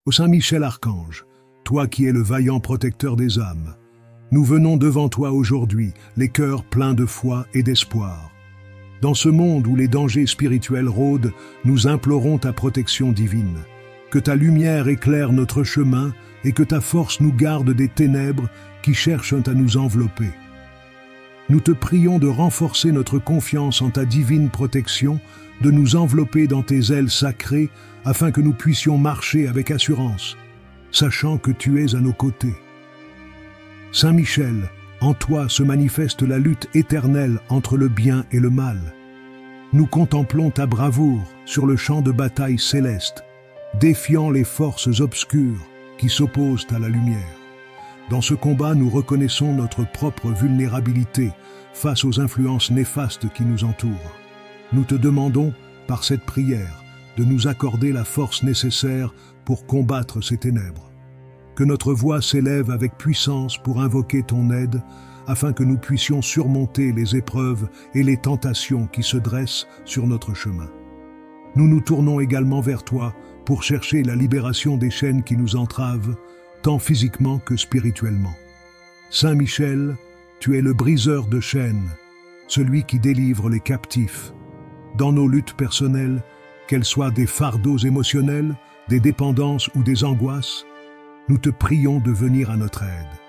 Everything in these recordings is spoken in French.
Ô Saint Michel Archange, toi qui es le vaillant protecteur des âmes, nous venons devant toi aujourd'hui, les cœurs pleins de foi et d'espoir. Dans ce monde où les dangers spirituels rôdent, nous implorons ta protection divine. Que ta lumière éclaire notre chemin et que ta force nous garde des ténèbres qui cherchent à nous envelopper. Nous te prions de renforcer notre confiance en ta divine protection, de nous envelopper dans tes ailes sacrées afin que nous puissions marcher avec assurance, sachant que tu es à nos côtés. Saint Michel, en toi se manifeste la lutte éternelle entre le bien et le mal. Nous contemplons ta bravoure sur le champ de bataille céleste, défiant les forces obscures qui s'opposent à la lumière. Dans ce combat, nous reconnaissons notre propre vulnérabilité face aux influences néfastes qui nous entourent. Nous te demandons, par cette prière, de nous accorder la force nécessaire pour combattre ces ténèbres. Que notre voix s'élève avec puissance pour invoquer ton aide, afin que nous puissions surmonter les épreuves et les tentations qui se dressent sur notre chemin. Nous nous tournons également vers toi pour chercher la libération des chaînes qui nous entravent, tant physiquement que spirituellement. Saint Michel, tu es le briseur de chaînes, celui qui délivre les captifs. Dans nos luttes personnelles, qu'elles soient des fardeaux émotionnels, des dépendances ou des angoisses, nous te prions de venir à notre aide.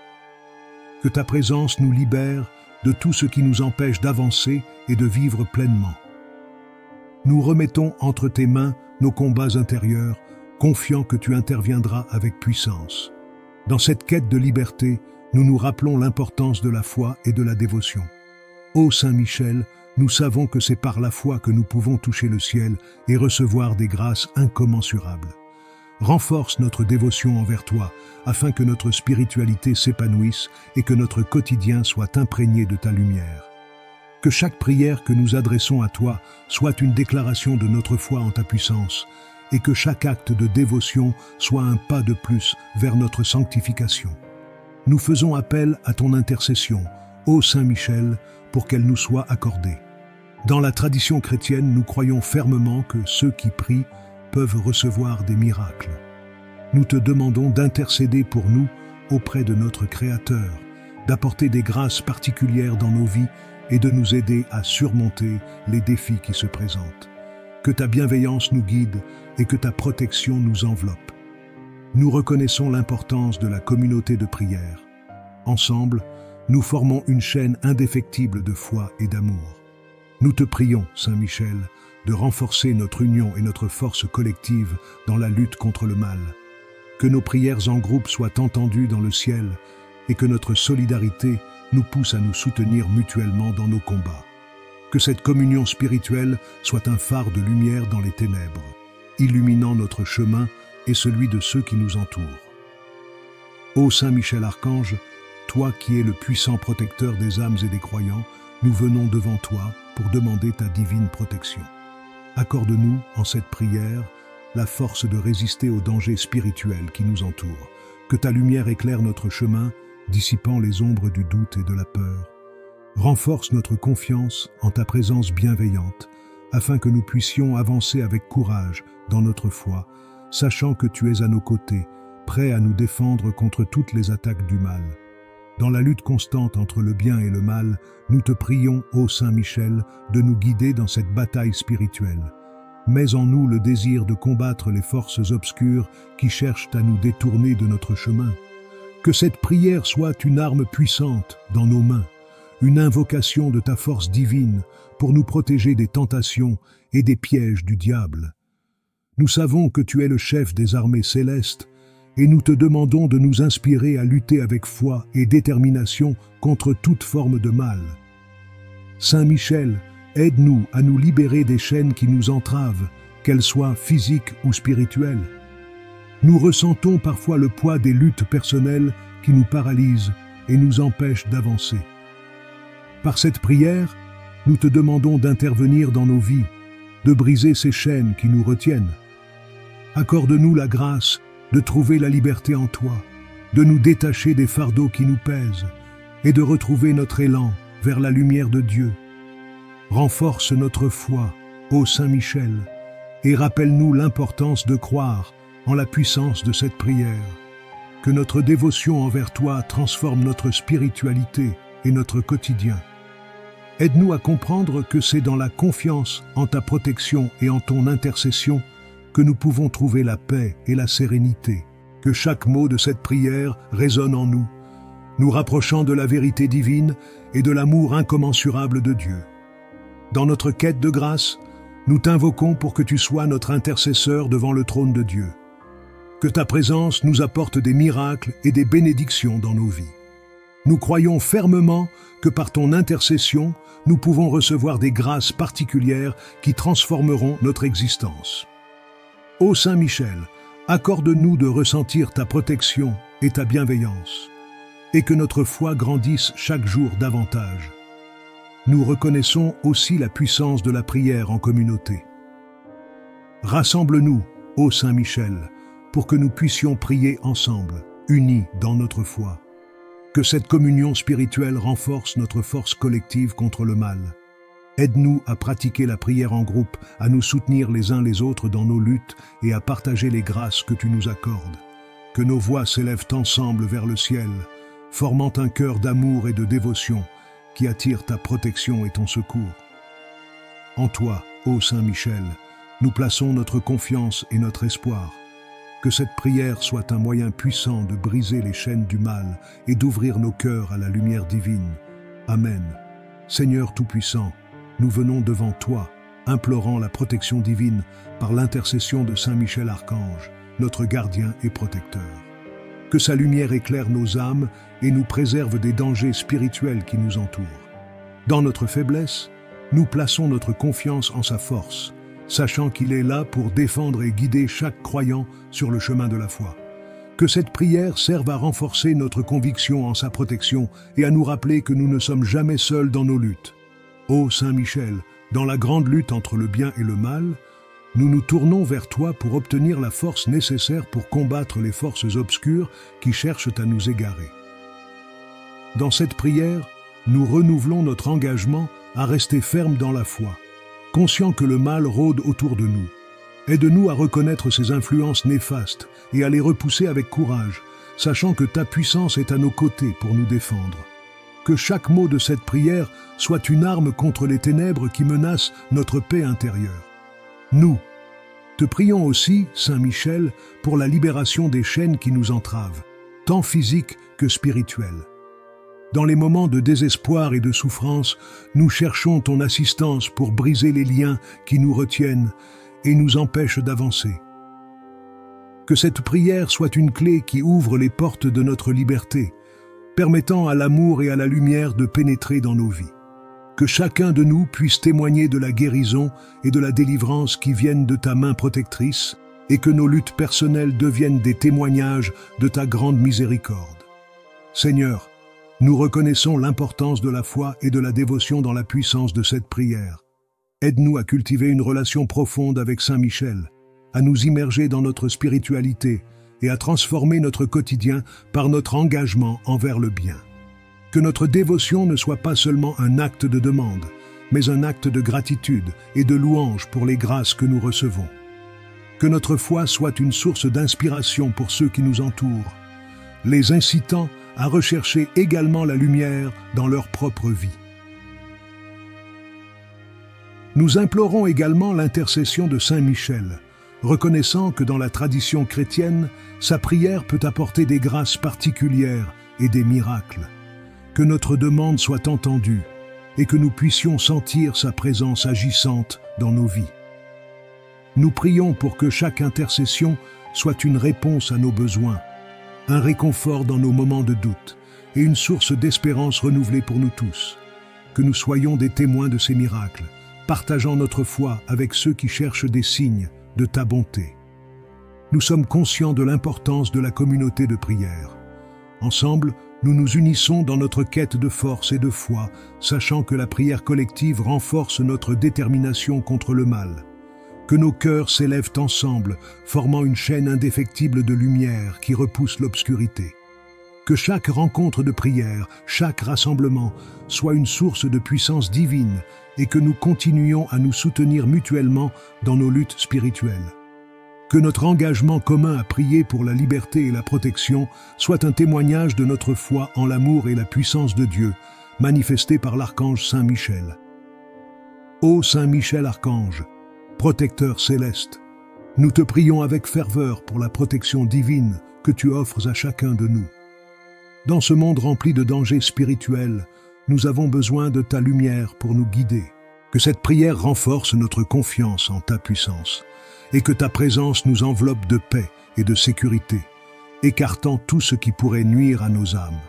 Que ta présence nous libère de tout ce qui nous empêche d'avancer et de vivre pleinement. Nous remettons entre tes mains nos combats intérieurs, confiants que tu interviendras avec puissance. Dans cette quête de liberté, nous nous rappelons l'importance de la foi et de la dévotion. Ô Saint Michel, nous savons que c'est par la foi que nous pouvons toucher le ciel et recevoir des grâces incommensurables. Renforce notre dévotion envers toi, afin que notre spiritualité s'épanouisse et que notre quotidien soit imprégné de ta lumière. Que chaque prière que nous adressons à toi soit une déclaration de notre foi en ta puissance, et que chaque acte de dévotion soit un pas de plus vers notre sanctification. Nous faisons appel à ton intercession, ô Saint Michel, pour qu'elle nous soit accordée. Dans la tradition chrétienne, nous croyons fermement que ceux qui prient peuvent recevoir des miracles. Nous te demandons d'intercéder pour nous auprès de notre Créateur, d'apporter des grâces particulières dans nos vies et de nous aider à surmonter les défis qui se présentent. Que ta bienveillance nous guide et que ta protection nous enveloppe. Nous reconnaissons l'importance de la communauté de prière. Ensemble, nous formons une chaîne indéfectible de foi et d'amour. Nous te prions, Saint Michel, de renforcer notre union et notre force collective dans la lutte contre le mal. Que nos prières en groupe soient entendues dans le ciel et que notre solidarité nous pousse à nous soutenir mutuellement dans nos combats. Que cette communion spirituelle soit un phare de lumière dans les ténèbres, illuminant notre chemin et celui de ceux qui nous entourent. Ô Saint Michel Archange, toi qui es le puissant protecteur des âmes et des croyants, nous venons devant toi pour demander ta divine protection. Accorde-nous, en cette prière, la force de résister aux dangers spirituels qui nous entourent. Que ta lumière éclaire notre chemin, dissipant les ombres du doute et de la peur. Renforce notre confiance en ta présence bienveillante, afin que nous puissions avancer avec courage dans notre foi, sachant que tu es à nos côtés, prêt à nous défendre contre toutes les attaques du mal. Dans la lutte constante entre le bien et le mal, nous te prions, ô Saint Michel, de nous guider dans cette bataille spirituelle. Mets en nous le désir de combattre les forces obscures qui cherchent à nous détourner de notre chemin. Que cette prière soit une arme puissante dans nos mains, une invocation de ta force divine pour nous protéger des tentations et des pièges du diable. Nous savons que tu es le chef des armées célestes, et nous te demandons de nous inspirer à lutter avec foi et détermination contre toute forme de mal. Saint Michel, aide-nous à nous libérer des chaînes qui nous entravent, qu'elles soient physiques ou spirituelles. Nous ressentons parfois le poids des luttes personnelles qui nous paralysent et nous empêchent d'avancer. Par cette prière, nous te demandons d'intervenir dans nos vies, de briser ces chaînes qui nous retiennent. Accorde-nous la grâce de trouver la liberté en toi, de nous détacher des fardeaux qui nous pèsent et de retrouver notre élan vers la lumière de Dieu. Renforce notre foi, ô Saint Michel, et rappelle-nous l'importance de croire en la puissance de cette prière. Que notre dévotion envers toi transforme notre spiritualité et notre quotidien. Aide-nous à comprendre que c'est dans la confiance en ta protection et en ton intercession que nous pouvons trouver la paix et la sérénité. Que chaque mot de cette prière résonne en nous, nous rapprochant de la vérité divine et de l'amour incommensurable de Dieu. Dans notre quête de grâce, nous t'invoquons pour que tu sois notre intercesseur devant le trône de Dieu. Que ta présence nous apporte des miracles et des bénédictions dans nos vies. Nous croyons fermement que par ton intercession, nous pouvons recevoir des grâces particulières qui transformeront notre existence. Ô Saint Michel, accorde-nous de ressentir ta protection et ta bienveillance, et que notre foi grandisse chaque jour davantage. Nous reconnaissons aussi la puissance de la prière en communauté. Rassemble-nous, ô Saint Michel, pour que nous puissions prier ensemble, unis dans notre foi. Que cette communion spirituelle renforce notre force collective contre le mal. Aide-nous à pratiquer la prière en groupe, à nous soutenir les uns les autres dans nos luttes et à partager les grâces que tu nous accordes. Que nos voix s'élèvent ensemble vers le ciel, formant un cœur d'amour et de dévotion qui attire ta protection et ton secours. En toi, ô Saint Michel, nous plaçons notre confiance et notre espoir. Que cette prière soit un moyen puissant de briser les chaînes du mal et d'ouvrir nos cœurs à la lumière divine. Amen. Seigneur Tout-Puissant, nous venons devant toi, implorant la protection divine par l'intercession de Saint Michel Archange, notre gardien et protecteur. Que sa lumière éclaire nos âmes et nous préserve des dangers spirituels qui nous entourent. Dans notre faiblesse, nous plaçons notre confiance en sa force, sachant qu'il est là pour défendre et guider chaque croyant sur le chemin de la foi. Que cette prière serve à renforcer notre conviction en sa protection et à nous rappeler que nous ne sommes jamais seuls dans nos luttes. Ô Saint Michel, dans la grande lutte entre le bien et le mal, nous nous tournons vers toi pour obtenir la force nécessaire pour combattre les forces obscures qui cherchent à nous égarer. Dans cette prière, nous renouvelons notre engagement à rester fermes dans la foi, conscients que le mal rôde autour de nous. Aide-nous à reconnaître ces influences néfastes et à les repousser avec courage, sachant que ta puissance est à nos côtés pour nous défendre. Que chaque mot de cette prière soit une arme contre les ténèbres qui menacent notre paix intérieure. Nous te prions aussi, Saint Michel, pour la libération des chaînes qui nous entravent, tant physiques que spirituelles. Dans les moments de désespoir et de souffrance, nous cherchons ton assistance pour briser les liens qui nous retiennent et nous empêchent d'avancer. Que cette prière soit une clé qui ouvre les portes de notre liberté, permettant à l'amour et à la lumière de pénétrer dans nos vies. Que chacun de nous puisse témoigner de la guérison et de la délivrance qui viennent de ta main protectrice et que nos luttes personnelles deviennent des témoignages de ta grande miséricorde. Seigneur, nous reconnaissons l'importance de la foi et de la dévotion dans la puissance de cette prière. Aide-nous à cultiver une relation profonde avec Saint Michel, à nous immerger dans notre spiritualité et à transformer notre quotidien par notre engagement envers le bien. Que notre dévotion ne soit pas seulement un acte de demande, mais un acte de gratitude et de louange pour les grâces que nous recevons. Que notre foi soit une source d'inspiration pour ceux qui nous entourent, les incitant à rechercher également la lumière dans leur propre vie. Nous implorons également l'intercession de Saint Michel, reconnaissant que dans la tradition chrétienne, sa prière peut apporter des grâces particulières et des miracles. Que notre demande soit entendue et que nous puissions sentir sa présence agissante dans nos vies. Nous prions pour que chaque intercession soit une réponse à nos besoins, un réconfort dans nos moments de doute et une source d'espérance renouvelée pour nous tous. Que nous soyons des témoins de ces miracles, partageant notre foi avec ceux qui cherchent des signes de ta bonté. Nous sommes conscients de l'importance de la communauté de prière. Ensemble, nous nous unissons dans notre quête de force et de foi, sachant que la prière collective renforce notre détermination contre le mal. Que nos cœurs s'élèvent ensemble, formant une chaîne indéfectible de lumière qui repousse l'obscurité. Que chaque rencontre de prière, chaque rassemblement, soit une source de puissance divine et que nous continuions à nous soutenir mutuellement dans nos luttes spirituelles. Que notre engagement commun à prier pour la liberté et la protection soit un témoignage de notre foi en l'amour et la puissance de Dieu, manifesté par l'archange Saint Michel. Ô Saint Michel Archange, protecteur céleste, nous te prions avec ferveur pour la protection divine que tu offres à chacun de nous. Dans ce monde rempli de dangers spirituels, nous avons besoin de ta lumière pour nous guider. Que cette prière renforce notre confiance en ta puissance et que ta présence nous enveloppe de paix et de sécurité, écartant tout ce qui pourrait nuire à nos âmes.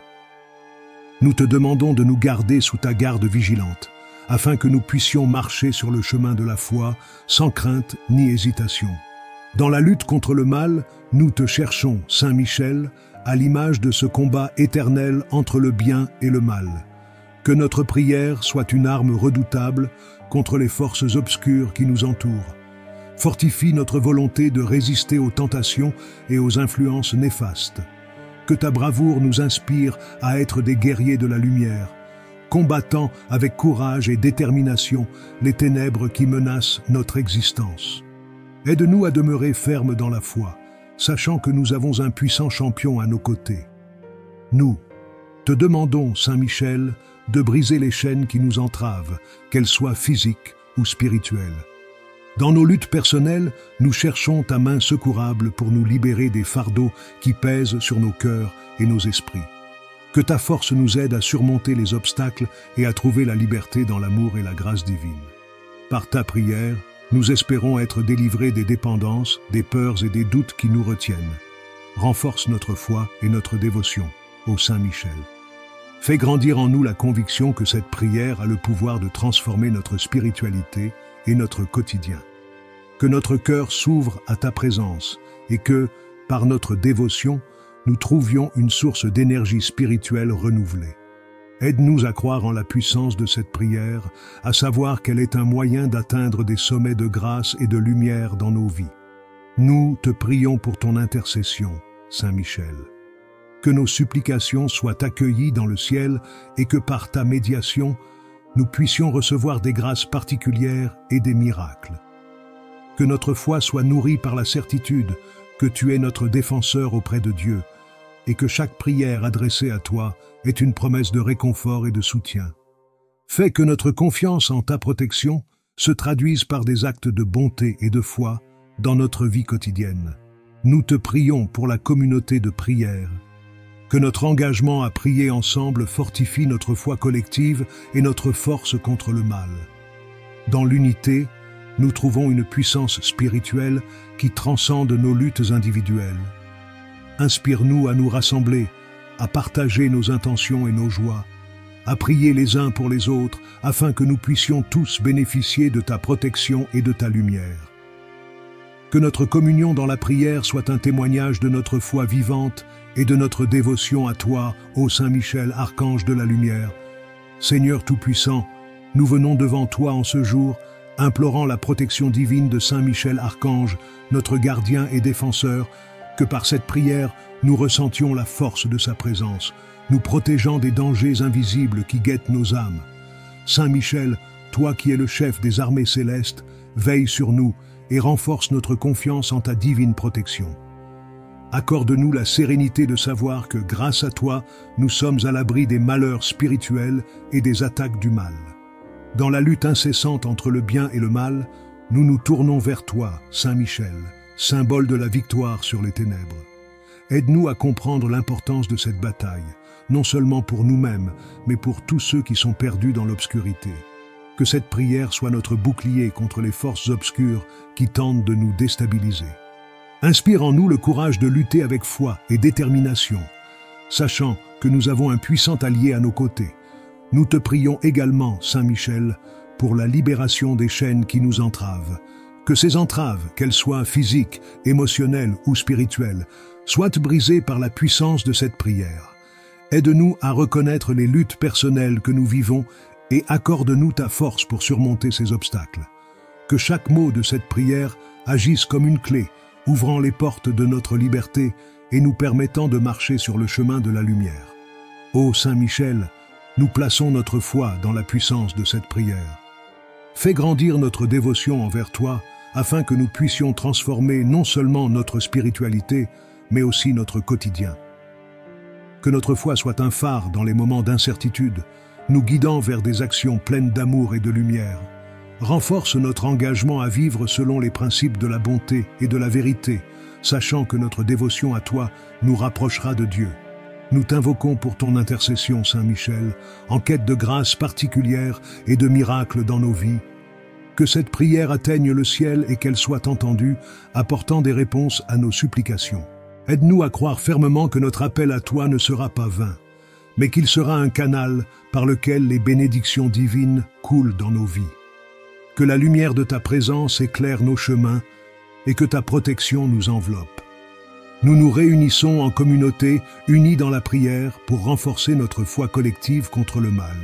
Nous te demandons de nous garder sous ta garde vigilante, afin que nous puissions marcher sur le chemin de la foi sans crainte ni hésitation. Dans la lutte contre le mal, nous te cherchons, Saint Michel, à l'image de ce combat éternel entre le bien et le mal. Que notre prière soit une arme redoutable contre les forces obscures qui nous entourent. Fortifie notre volonté de résister aux tentations et aux influences néfastes. Que ta bravoure nous inspire à être des guerriers de la lumière, combattant avec courage et détermination les ténèbres qui menacent notre existence. Aide-nous à demeurer fermes dans la foi, sachant que nous avons un puissant champion à nos côtés. Nous te demandons, Saint Michel, de briser les chaînes qui nous entravent, qu'elles soient physiques ou spirituelles. Dans nos luttes personnelles, nous cherchons ta main secourable pour nous libérer des fardeaux qui pèsent sur nos cœurs et nos esprits. Que ta force nous aide à surmonter les obstacles et à trouver la liberté dans l'amour et la grâce divine. Par ta prière, nous espérons être délivrés des dépendances, des peurs et des doutes qui nous retiennent. Renforce notre foi et notre dévotion, ô Saint Michel. Fais grandir en nous la conviction que cette prière a le pouvoir de transformer notre spiritualité et notre quotidien. Que notre cœur s'ouvre à ta présence et que, par notre dévotion, nous trouvions une source d'énergie spirituelle renouvelée. Aide-nous à croire en la puissance de cette prière, à savoir qu'elle est un moyen d'atteindre des sommets de grâce et de lumière dans nos vies. Nous te prions pour ton intercession, Saint Michel. Que nos supplications soient accueillies dans le ciel et que par ta médiation, nous puissions recevoir des grâces particulières et des miracles. Que notre foi soit nourrie par la certitude que tu es notre défenseur auprès de Dieu et que chaque prière adressée à toi est une promesse de réconfort et de soutien. Fais que notre confiance en ta protection se traduise par des actes de bonté et de foi dans notre vie quotidienne. Nous te prions pour la communauté de prière. Que notre engagement à prier ensemble fortifie notre foi collective et notre force contre le mal. Dans l'unité, nous trouvons une puissance spirituelle qui transcende nos luttes individuelles. Inspire-nous à nous rassembler, à partager nos intentions et nos joies, à prier les uns pour les autres afin que nous puissions tous bénéficier de ta protection et de ta lumière. Que notre communion dans la prière soit un témoignage de notre foi vivante et de notre dévotion à toi, ô Saint Michel, archange de la lumière. Seigneur Tout-Puissant, nous venons devant toi en ce jour, implorant la protection divine de Saint Michel archange, notre gardien et défenseur, que par cette prière, nous ressentions la force de sa présence, nous protégeant des dangers invisibles qui guettent nos âmes. Saint Michel, toi qui es le chef des armées célestes, veille sur nous et renforce notre confiance en ta divine protection. Accorde-nous la sérénité de savoir que, grâce à toi, nous sommes à l'abri des malheurs spirituels et des attaques du mal. Dans la lutte incessante entre le bien et le mal, nous nous tournons vers toi, Saint Michel, symbole de la victoire sur les ténèbres. Aide-nous à comprendre l'importance de cette bataille, non seulement pour nous-mêmes, mais pour tous ceux qui sont perdus dans l'obscurité. Que cette prière soit notre bouclier contre les forces obscures qui tentent de nous déstabiliser. Inspire en nous le courage de lutter avec foi et détermination, sachant que nous avons un puissant allié à nos côtés. Nous te prions également, Saint Michel, pour la libération des chaînes qui nous entravent. Que ces entraves, qu'elles soient physiques, émotionnelles ou spirituelles, soient brisées par la puissance de cette prière. Aide-nous à reconnaître les luttes personnelles que nous vivons et accorde-nous ta force pour surmonter ces obstacles. Que chaque mot de cette prière agisse comme une clé, ouvrant les portes de notre liberté et nous permettant de marcher sur le chemin de la lumière. Ô Saint Michel, nous plaçons notre foi dans la puissance de cette prière. Fais grandir notre dévotion envers toi afin que nous puissions transformer non seulement notre spiritualité, mais aussi notre quotidien. Que notre foi soit un phare dans les moments d'incertitude, nous guidant vers des actions pleines d'amour et de lumière. Renforce notre engagement à vivre selon les principes de la bonté et de la vérité, sachant que notre dévotion à toi nous rapprochera de Dieu. Nous t'invoquons pour ton intercession, Saint Michel, en quête de grâce particulière et de miracles dans nos vies. Que cette prière atteigne le ciel et qu'elle soit entendue, apportant des réponses à nos supplications. Aide-nous à croire fermement que notre appel à toi ne sera pas vain, mais qu'il sera un canal par lequel les bénédictions divines coulent dans nos vies. Que la lumière de ta présence éclaire nos chemins et que ta protection nous enveloppe. Nous nous réunissons en communauté, unis dans la prière, pour renforcer notre foi collective contre le mal.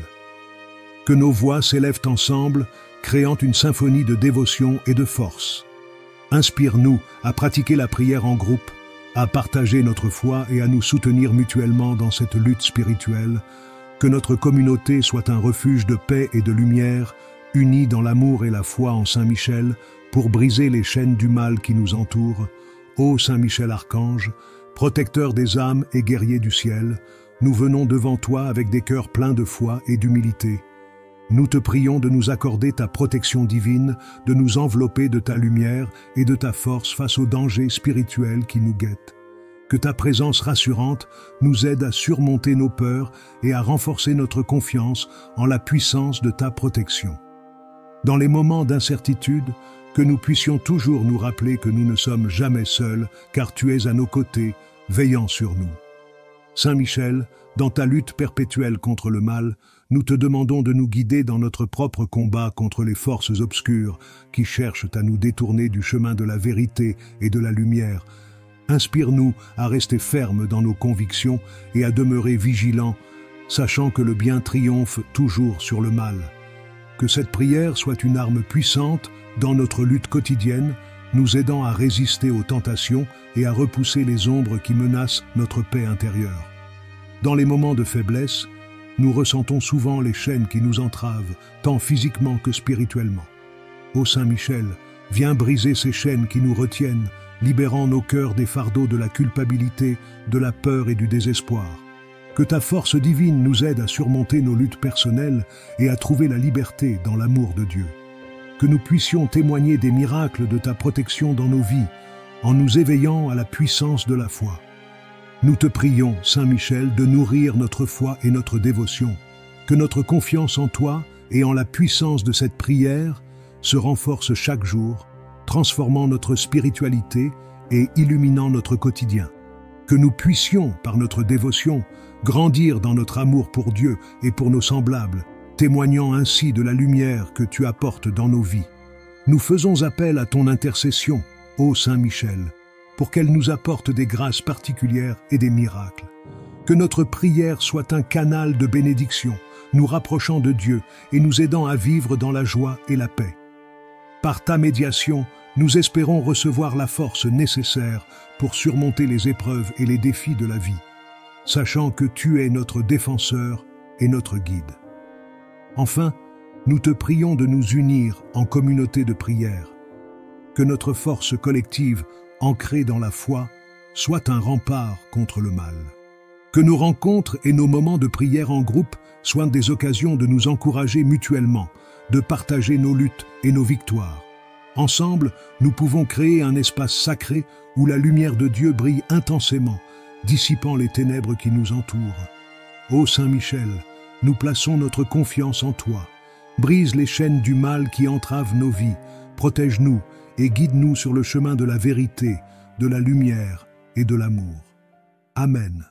Que nos voix s'élèvent ensemble, créant une symphonie de dévotion et de force. Inspire-nous à pratiquer la prière en groupe, à partager notre foi et à nous soutenir mutuellement dans cette lutte spirituelle. Que notre communauté soit un refuge de paix et de lumière, unis dans l'amour et la foi en Saint Michel, pour briser les chaînes du mal qui nous entourent. Ô Saint Michel Archange, protecteur des âmes et guerrier du ciel, nous venons devant toi avec des cœurs pleins de foi et d'humilité. Nous te prions de nous accorder ta protection divine, de nous envelopper de ta lumière et de ta force face aux dangers spirituels qui nous guettent. Que ta présence rassurante nous aide à surmonter nos peurs et à renforcer notre confiance en la puissance de ta protection. Dans les moments d'incertitude, que nous puissions toujours nous rappeler que nous ne sommes jamais seuls, car tu es à nos côtés, veillant sur nous. Saint Michel, dans ta lutte perpétuelle contre le mal, nous te demandons de nous guider dans notre propre combat contre les forces obscures qui cherchent à nous détourner du chemin de la vérité et de la lumière. Inspire-nous à rester fermes dans nos convictions et à demeurer vigilants, sachant que le bien triomphe toujours sur le mal. Que cette prière soit une arme puissante dans notre lutte quotidienne, nous aidant à résister aux tentations et à repousser les ombres qui menacent notre paix intérieure. Dans les moments de faiblesse, nous ressentons souvent les chaînes qui nous entravent, tant physiquement que spirituellement. Ô Saint Michel, viens briser ces chaînes qui nous retiennent, libérant nos cœurs des fardeaux de la culpabilité, de la peur et du désespoir. Que ta force divine nous aide à surmonter nos luttes personnelles et à trouver la liberté dans l'amour de Dieu. Que nous puissions témoigner des miracles de ta protection dans nos vies, en nous éveillant à la puissance de la foi. Nous te prions, Saint Michel, de nourrir notre foi et notre dévotion. Que notre confiance en toi et en la puissance de cette prière se renforce chaque jour, transformant notre spiritualité et illuminant notre quotidien. Que nous puissions, par notre dévotion, grandir dans notre amour pour Dieu et pour nos semblables, témoignant ainsi de la lumière que tu apportes dans nos vies. Nous faisons appel à ton intercession, ô Saint Michel, pour qu'elle nous apporte des grâces particulières et des miracles. Que notre prière soit un canal de bénédiction, nous rapprochant de Dieu et nous aidant à vivre dans la joie et la paix. Par ta médiation, nous espérons recevoir la force nécessaire pour surmonter les épreuves et les défis de la vie, sachant que tu es notre défenseur et notre guide. Enfin, nous te prions de nous unir en communauté de prière. Que notre force collective, ancrée dans la foi, soit un rempart contre le mal. Que nos rencontres et nos moments de prière en groupe soient des occasions de nous encourager mutuellement, de partager nos luttes et nos victoires. Ensemble, nous pouvons créer un espace sacré où la lumière de Dieu brille intensément, dissipant les ténèbres qui nous entourent. Ô Saint Michel, nous plaçons notre confiance en toi. Brise les chaînes du mal qui entravent nos vies, protège-nous et guide-nous sur le chemin de la vérité, de la lumière et de l'amour. Amen.